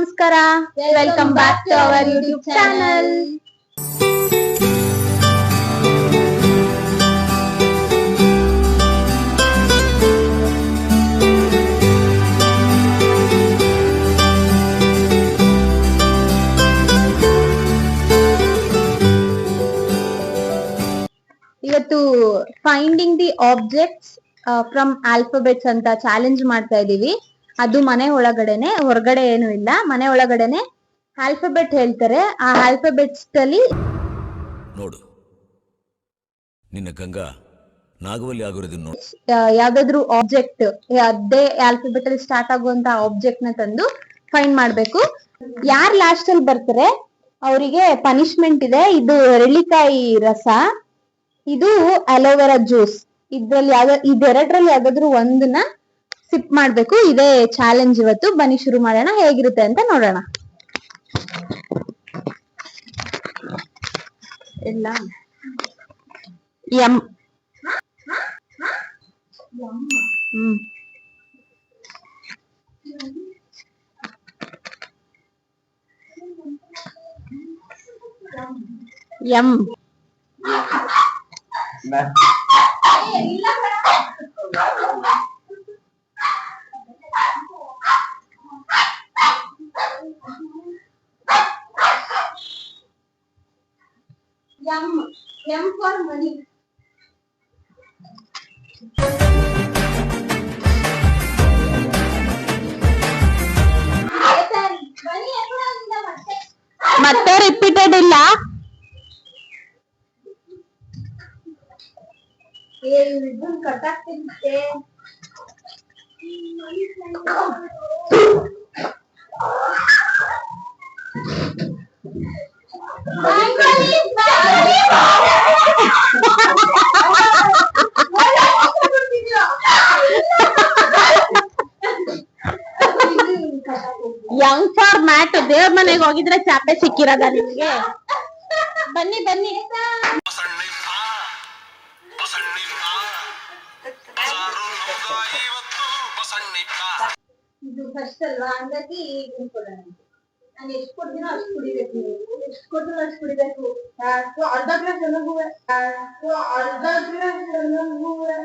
ನಮಸ್ಕಾರ. Welcome back to our YouTube channel. ಇವತ್ತು finding the objects from alphabets ಅಂತ challenge ಮಾಡ್ತಾ ಇದೀವಿ. ಅದು ಮನೆ ಒಳಗಡೆನೆ, ಹೊರಗಡೆ ಏನು ಇಲ್ಲ, ಮನೆ ಒಳಗಡೆನೆ ಆಲ್ಫಾಬೆಟ್ ಹೇಳ್ತಾರೆ. ಆ ಆಲ್ಫಾಬೆಟ್ಸ್ ಅಲ್ಲಿ ನೋಡು, ನಿನ್ನ ಗಂಗಾ ನಾಗವಲ್ಲಿ ಆಗಿರೋದನ್ನು ಯಾವ್ದಾದ್ರು ಆಬ್ಜೆಕ್ಟ್ ಅದೇ ಆಲ್ಫಾಬೆಟ್ ಅಲ್ಲಿ ಸ್ಟಾರ್ಟ್ ಆಗುವಂತ ಆಬ್ಜೆಕ್ಟ್ ನ ತಂದು ಫೈಂಡ್ ಮಾಡ್ಬೇಕು. ಯಾರ್ ಲಾಸ್ಟ್ ಅಲ್ಲಿ ಬರ್ತಾರೆ ಅವರಿಗೆ ಪನಿಷ್ಮೆಂಟ್ ಇದೆ. ಇದು ಎಳ್ಳಿಕಾಯಿ ರಸ, ಇದು ಅಲೋವೆರಾ ಜ್ಯೂಸ್. ಇದೆರಡರಲ್ಲಿ ಯಾವ್ದಾದ್ರು ಒಂದನ್ನ ಸಿಪ್ ಮಾಡ್ಬೇಕು. ಇದೇ ಚಾಲೆಂಜ್ ಇವತ್ತು. ಬನ್ನಿ ಶುರು ಮಾಡೋಣ, ಹೇಗಿರುತ್ತೆ ಅಂತ ನೋಡೋಣ. ಎಲ್ಲ M M M for money. ಮತ್ತೆ ರಿಪೀಟೆಡ್ ಇಲ್ಲ. ಕಟ್ಟಾಗ್ತಿರುತ್ತೆ. Young for mat. ದೇವ್ರ ಮನೆಗೆ ಹೋಗಿದ್ರೆ ಚಾಪೆ ಸಿಕ್ಕಿರೋದ ನಿಮ್ಗೆ? ಬನ್ನಿ ಬನ್ನಿ. ಇದು ಫಸ್ಟ್ ಅಲ್ವಾ, ಹಂಗಾಗಿ ನಾನು ಎಷ್ಟು ಕೊಡ್ತೀನೋ ಅಷ್ಟು ಕುಡಿಬೇಕು. ಎಷ್ಟು ಕೊಡ್ತೀನೋ ಅಷ್ಟು ಕುಡಿಬೇಕು. ಅರ್ಧ ಗ್ಲಾಸ್ ಎಲ್ಲಗುವೆ, ಅರ್ಧ ಗ್ಲಾಸ್ ಎಲ್ಲಗುವೆ.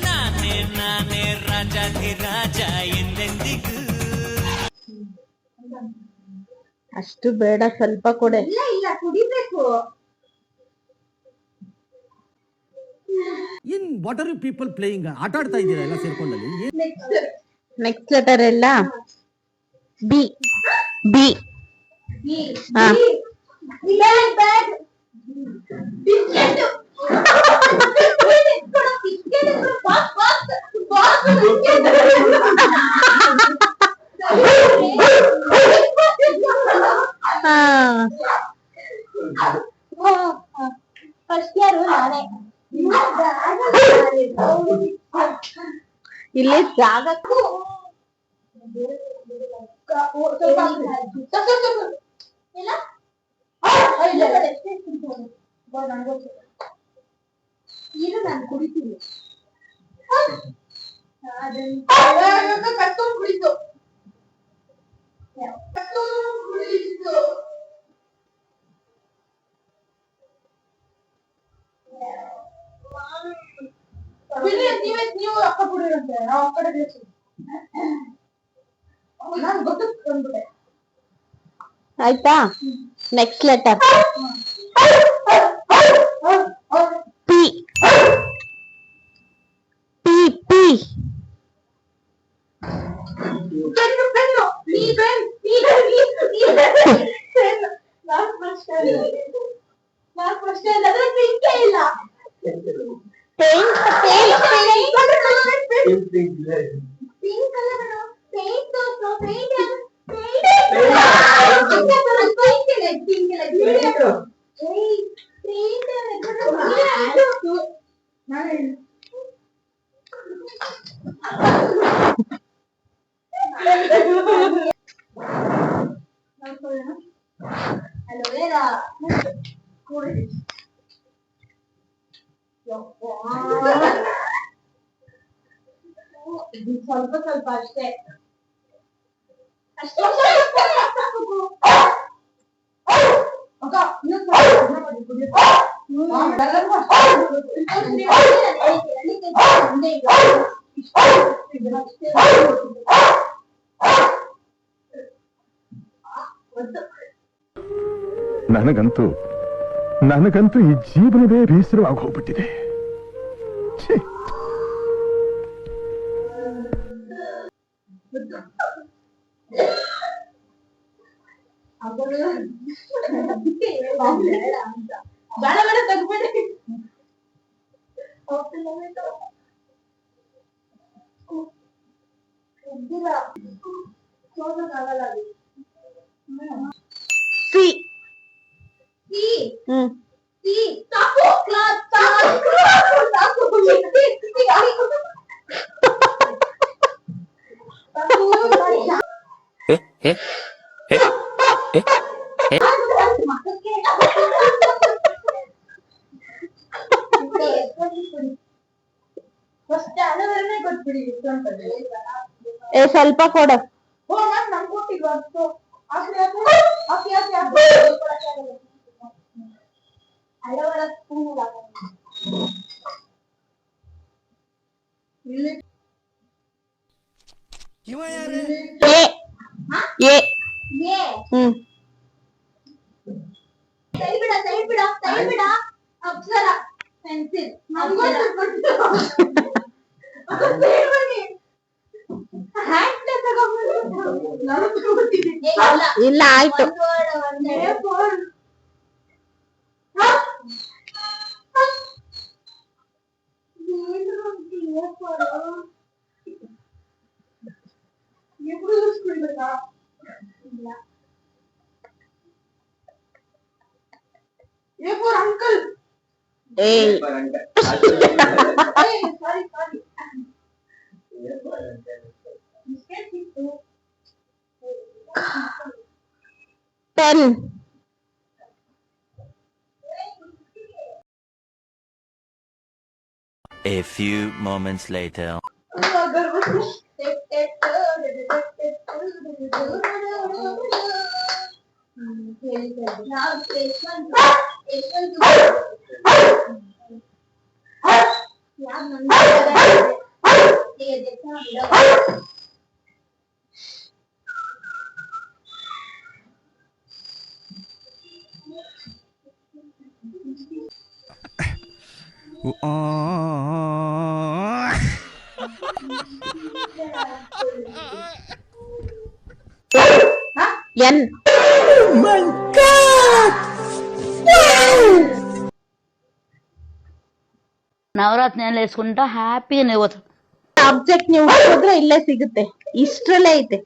ನಾನೇ ರಾಜ ಎಂದೆಂದಿಗೂ. ಅಷ್ಟು ಬೇಡ, ಸ್ವಲ್ಪ ಕೊಡೆ. ಇಲ್ಲ ಇಲ್ಲ, ಕುಡಿಬೇಕು. In what are you people playing? ಆಟ ಆಡ್ತಾ ಇದ್ದೀರಾ ಎಲ್ಲ ಸೇರ್ಕೊಂಡಲ್ಲಿ? ನೆಕ್ಸ್ಟ್ ಲೆಟರ್ ಎಲ್ಲ ಬಿ. ಬಿ ಹಾ. ಫಸ್ಟ್ ಯಾರು? ನಾನೇ. ಇಲ್ಲಿ ಜಾಗಕ್ಕೂ ಇದು ನಾನು ಕುಡಿತೀನಿ. ಕತ್ತೂರು ಕುಡಿತು. ನೀವು ಅಕ್ಕ ಕುಡಿರಂತೆ, ನಾವು ಆ ಕಡೆ ನಾನು ಗೊತ್ತಿದೆ. ಆಯ್ತಾ? Next letter P. P P pen pen. P pen. P pen. ನಾಲ್ಕು ವರ್ಷ ಅದ್ರ ಪಿಂಕೇ ಇಲ್ಲ. ಸ್ವಲ್ಪ ಸ್ವಲ್ಪ ಅಷ್ಟೇ. ಅಷ್ಟೇ ನನಗಂತೂ ಈ ಜೀವನವೇ ಬೇಸರವಾಗಿ ಹೋಗ್ಬಿಟ್ಟಿದೆ. ಸಿ ಸ್ವಲ್ಪ ಕೊಡ. ಇಲ್ಲ ಆಯ್ತು. Pen. A few moments later. N. Oh my God! ನವರಾತ್ರಿಯಲ್ಲಿ వేసుకుంటా హ్యాపీగా నేవత ಆಬ್ಜೆಕ್ಟ್ ನೀವು ಹುಡುಕಿದ್ರೆ ಇಲ್ಲೇ ಸಿಗುತ್ತೆ, ಇಷ್ಟರಲ್ಲೇ ಐತೆ.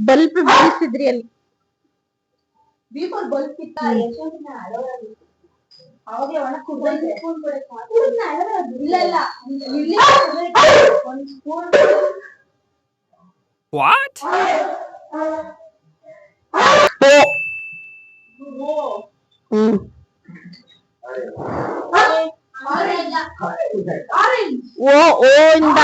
ಬಲ್ಬ್ ಬೀಸಿದ್ರಿ ಅಲ್ಲಿ. What? ಓ ಇಂದ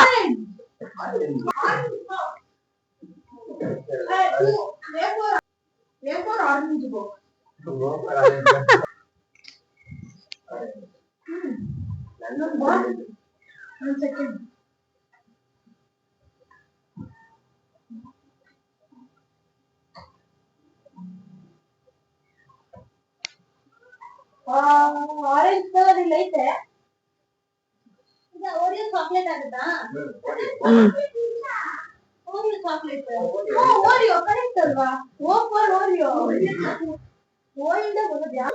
ಆರೆಂಜ್ ಕಲರ್ ಇಲ್ಲ ಐತೆ. ಓರಿಯೋ ಚಾಕ್ಲೇಟ್ ಆಗುತ್ತಾ? Oreo chocolate. ಓರಿಯೋ ಕರೆಕ್ಟ್ ಅಲ್ವಾ? O for Oreo. ಓ ಇಂದ ಬರೋದು ಯಾವ?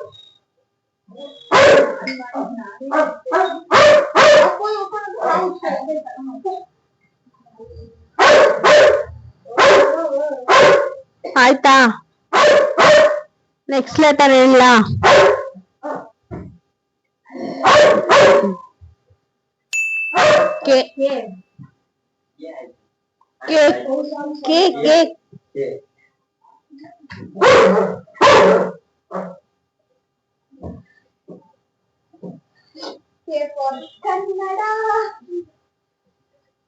ಆಯ್ತಾ? ನೆಕ್ಸ್ಟ್ ಲೆಟರ್ ಹೇಳ. K.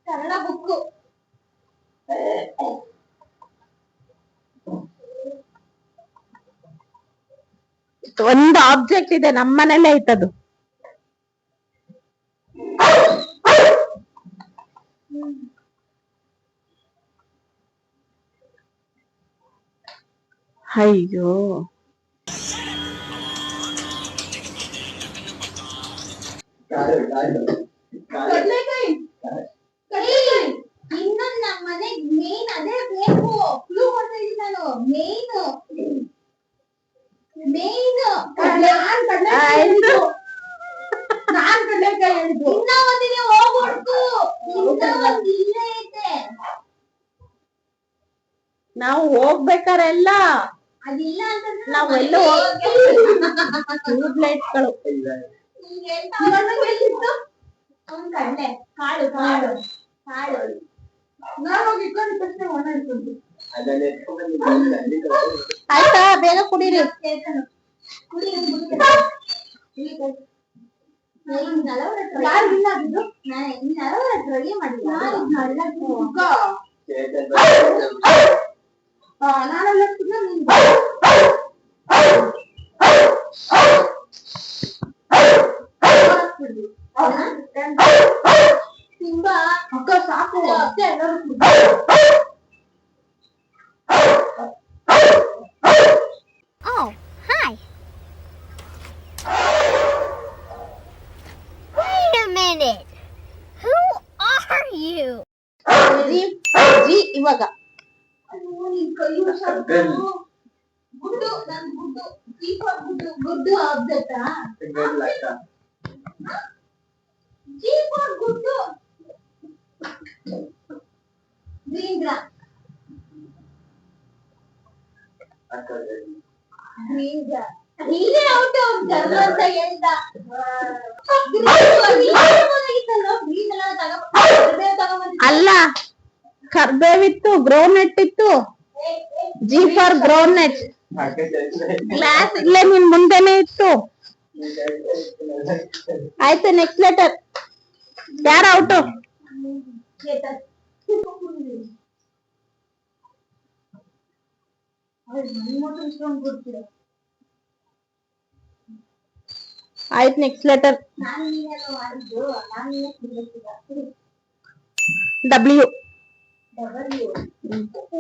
ಕನ್ನಡ ಬುಕ್. ಒಂದು ಆಬ್ಜೆಕ್ಟ್ ಇದೆ, ನಮ್ಮನೇಲೆ ಐತದು. ಅಯ್ಯೋ, ಇನ್ನೊಂದು ನಮ್ಮ ಮನೆಗ್ ಮೇನ್ ಅದೇ ಬೇಕು. ಕ್ಲೂ ಕೊಡ್ತಾ ಇದ್ದೀನಿ ನಾನು. ಮೇನ್ ಇನ್ನ ಒಂದಿದೆ ಹೋಗ್ಬಿಡ್ತು. ಇಲ್ಲೇ ಐತೆ. ನಾವು ಹೋಗ್ಬೇಕಾರೆಲ್ಲ ಅದಿಲ್ಲ ಅಂತಂದ್ರೆ ನಾವೆಲ್ಲ ಟ್ಯೂಬ್ಲೈಟ್ಗಳು. ಕಡಲೆ ಕಾಳು ಕಾಳು ಕಾಳು ಆಯ್ತಾ? ಬೇಗ ಕುಡೀರಿ. ತುಂಬಾ ಅಕ್ಕ ಸಾಕು. Oh, hi. Wait a minute. Who are you? G ಇವಾಗ ಗುಡ್ಡು. ನನ್ Guddu. Guddu object. G for Guddu. Green grass. Green grass. ನೀನೇ ಔಟ್. ಅವ್ರು ಜರ್ಮ ಅಂತ ಹೇಳ್ದ. ಅಲ್ಲ, ಕರ್ಬೇವಿತ್ತು, ಗ್ರೌನೆಟ್ ಇತ್ತು. G for ಗ್ರೌನೆಟ್. ಕ್ಲಾಸ್ ಇಲ್ಲೇ ನಿನ್ ಮುಂದೆನೆ ಇತ್ತು. ಆಯ್ತು, ನೆಕ್ಸ್ಟ್ ಲೆಟರ್. ಯಾರು ಔಟು? ಆಯ್ತು, next letter. W.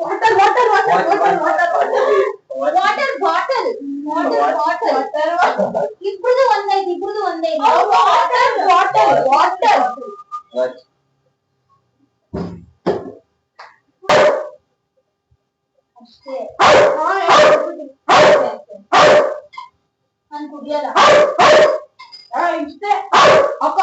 Water water water water water water bottle. ಇಬ್ಬರದು ಒಂದೈದು. Water bottle. ವಾಟರ್ ಅಷ್ಟೇ. ನಾನು ಕುಡಿಯಲ್ಲ ಇಷ್ಟೇ. ಅಪ್ಪ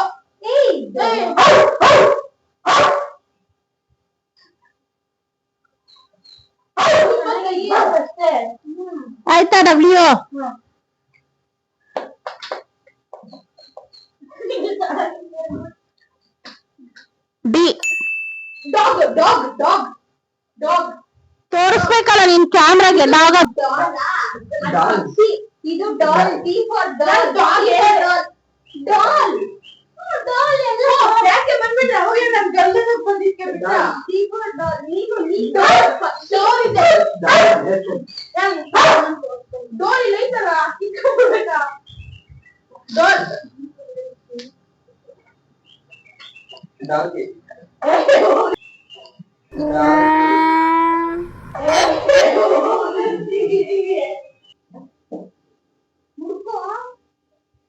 ಆಯ್ತಾ? W. D. Dog dog dog dog. ತೋರಿಸ್ಬೇಕಲ್ಲ ನಿನ್ ಕ್ಯಾಮ್ರಾಗೆ. ಡಾಗ್. ಇದು doll. D for doll. Doll doll doll ಎಲ್ಲ ಯಾಕೆ ಬಂದ್ಬಿಟ್ರೆ ಅವಾಗ ನಾನು ಗಲ್ಲನ ಬಂದಿದ್ದೆ. D for doll. ನೀನು ಡಾಲ್ ಇದೆ. ಡಾಲ್ ಇಲ್ಲ ಐತಲ್ಲ, ಇಟ್ಕೊಂಡ್ಬಿಡ್ಬೇಕಾ? ಡಾಲ್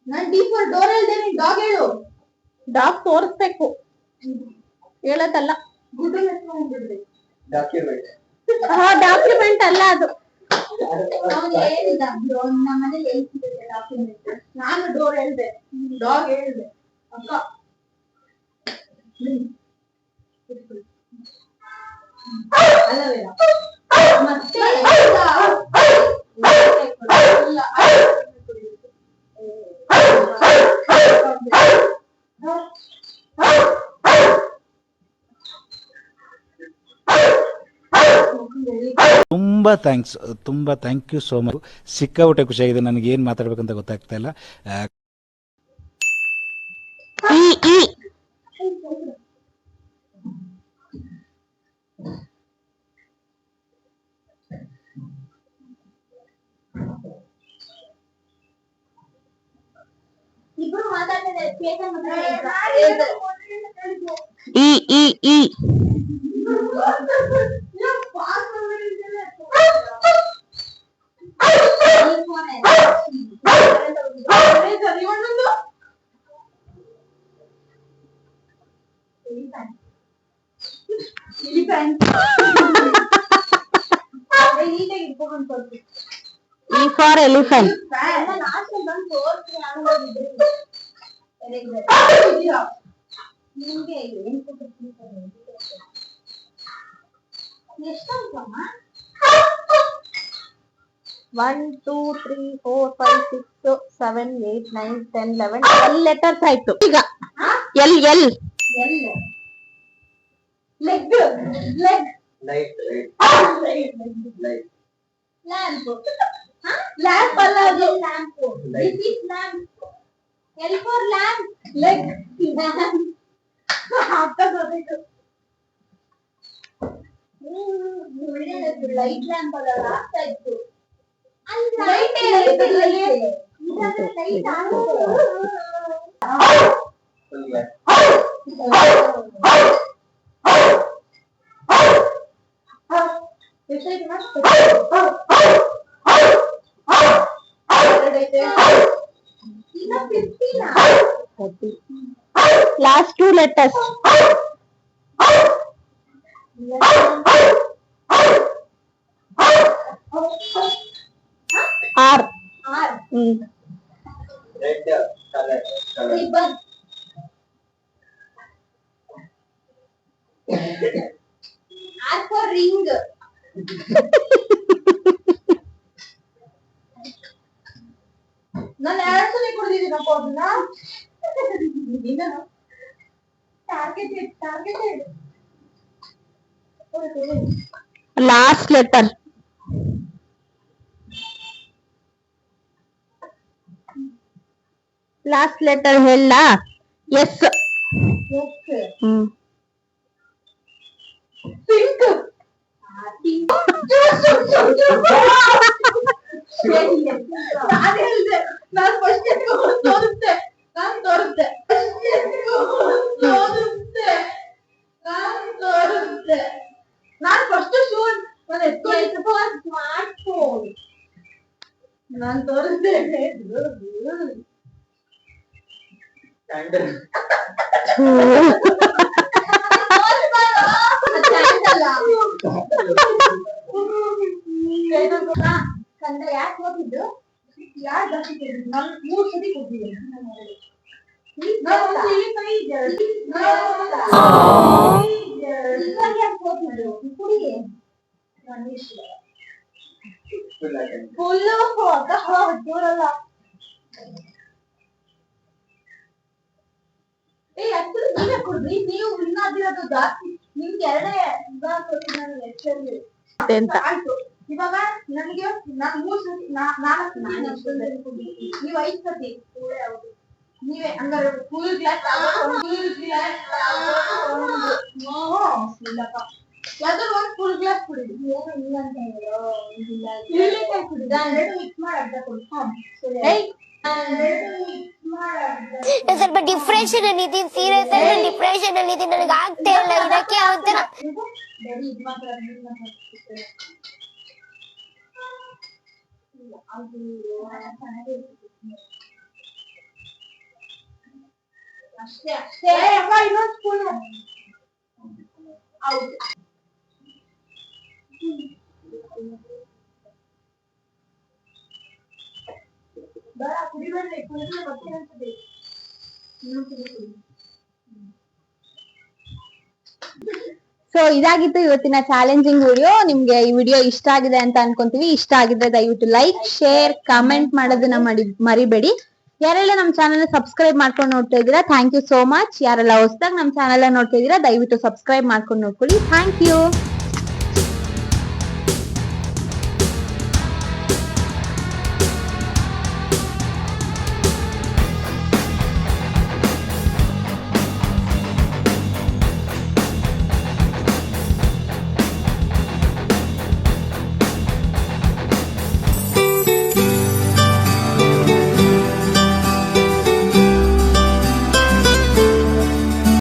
ನಾನ್ ಡಿ ಫಾರ್ ಡೋರ್ ಹೇಳ್ದೇನೆ. ಡಾಗ್ ಹೇಳು. ಡಾಗ್ ತೋರಿಸ್ಬೇಕು, ಹೇಳೋದಲ್ಲ. ಡಾಕ್ಯುಮೆಂಟ್ ಅಲ್ಲ ಅದು. ನಮ್ಮನೇಲಿ ಹೇಳ್ತಿದ್ದೆ ಡಾಕ್ಯುಮೆಂಟ್. ನಾನು ಡೋರ್ ಹೇಳ್ದೆ, ಡಾಗ್ ಹೇಳ್ದೆ. ಅಕ್ಕ ಅಲ್ಲವೇನ ಮತ್ತೆ ತುಂಬ ಥ್ಯಾಂಕ್ ಯು ಸೋ ಮಚ್. ಸಿಕ್ಕಾಬಿಟ್ಟೆ ಖುಷಿಯಾಗಿದೆ. ನನಗೆ ಏನು ಮಾತಾಡ್ಬೇಕಂತ ಗೊತ್ತಾಗ್ತಾ ಇಲ್ಲ. E for elephant. One, 2, 3, 4, 5, 6, 7, 8, 9, 10, 11, 12 letters ಆಯ್ತು. ಈಗ L L leg lamp ಅಲ್ಲ ಅದು this is lamp. L for lamp, leg lamp. ಅರ್ಥ ಗೊತ್ತಾಯ್ತು. ಲೈಟ್ ಲ್ಯಾಂಪ್ ಅಲ್ಲ ಆಗ್ತಾ ಇತ್ತು. Light Last 2 letters. R. Red color. Ribbon. R for ring. ನಾನು ಎರಡು ಸಲ ಕೊಡ್ತಿದ್ದೀನಪ್ಪ ಅದನ್ನ. Targeted. Last letter. Last letter ಹೇಳ. ಎಸ್. ಪಿಂಕ್. ನಾನು ಫಸ್ಟ್ ತೋರಿಸ್ತೆ. ನಾನು ಫಸ್ಟ್ ಶೂ ನಾನು ಎತ್ಕೊಂಡು ಸ್ಮಾರ್ಟ್ ಫೋನ್ ನಾನು ತೋರಿಸ್ದೆ. ಕಂದ ಯಾಕೆ ಹೋಗಿದ್ದು? ಯಾರು ಬರ್ತಿದ್ರು? ನಾನು 3 ಸತಿ ಕೊಟ್ಟಿದ್ದೀನಿ. ಜೋರಲ್ಲ. ನೀವೇ ಕೊಡ್ರಿ. ನೀವು ಇನ್ನಾದಿರೋದು ಜಾಸ್ತಿ. ನಿಮ್ಗೆ 2 ಆಯ್ತು. ಇವಾಗ ನನಗೆ 3 ಸತಿ 4 ನೀವು 5 ಸತಿ ನೀವೇ ಹಂಗಾರೆ ಫುಲ್ ಗ್ಲಾಸ್ ಯಾವ್ದಾದ್ರು ಒಂದು ಫುಲ್ ಗ್ಲಾಸ್ ಕುಡಿದು ಏನು ಇಲ್ಲ ಅಂತ ಹೇಳಿಕಾಯಿ ಕುಡಿದ 2 ಮಿಕ್ಸ್ ಮಾಡಿ ಅರ್ಧ ಕೊಡಿ. ಸ್ವಲ್ಪ ಡಿಪ್ರೆಷನ್ ಅಲ್ಲಿ ಇದೀನಿ. ಸೀರಿಯಸ್ ಆಗಿ ಡಿಪ್ರೆಷನ್ ಅಲ್ಲಿ ಇದೀನಿ. ನನಗೆ ಆಗ್ತಾ ಇಲ್ಲ ಇದಕ್ಕೆ ಒಂಥರ ಅಷ್ಟೇ ಅಪ್ಪ. ಇನ್ನೊಂದು ಸ್ಪೂನ್ ಹೌದು. ಬೇಡ ಕುಡಿಬೇಡ್ರಿ. ಕುಡಿದ್ರೆ ಮತ್ತೆ ಅನ್ಸುತ್ತೆ. ಸೊ ಇದಾಗಿತ್ತು ಇವತ್ತಿನ ಚಾಲೆಂಜಿಂಗ್ ವಿಡಿಯೋ. ನಿಮ್ಗೆ ಈ ವಿಡಿಯೋ ಇಷ್ಟ ಆಗಿದೆ ಅಂತ ಅನ್ಕೊಂತೀವಿ. ಇಷ್ಟ ಆಗಿದ್ರೆ ದಯವಿಟ್ಟು ಲೈಕ್, ಶೇರ್, ಕಮೆಂಟ್ ಮಾಡೋದನ್ನ ಮರಿಬೇಡಿ. ಯಾರೆಲ್ಲ ನಮ್ ಚಾನೆಲ್ ಸಬ್ಸ್ಕ್ರೈಬ್ ಮಾಡ್ಕೊಂಡು ನೋಡ್ತಾ ಇದೀರಾ, ಥ್ಯಾಂಕ್ ಯು ಸೋ ಮಚ್. ಯಾರೆಲ್ಲ ಹೊಸದಾಗಿ ನಮ್ ಚಾನೆಲ್ ನೋಡ್ತಾ ಇದೀರಾ, ದಯವಿಟ್ಟು ಸಬ್ಸ್ಕ್ರೈಬ್ ಮಾಡ್ಕೊಂಡು ನೋಡ್ಕೊಳ್ಳಿ. Thank you.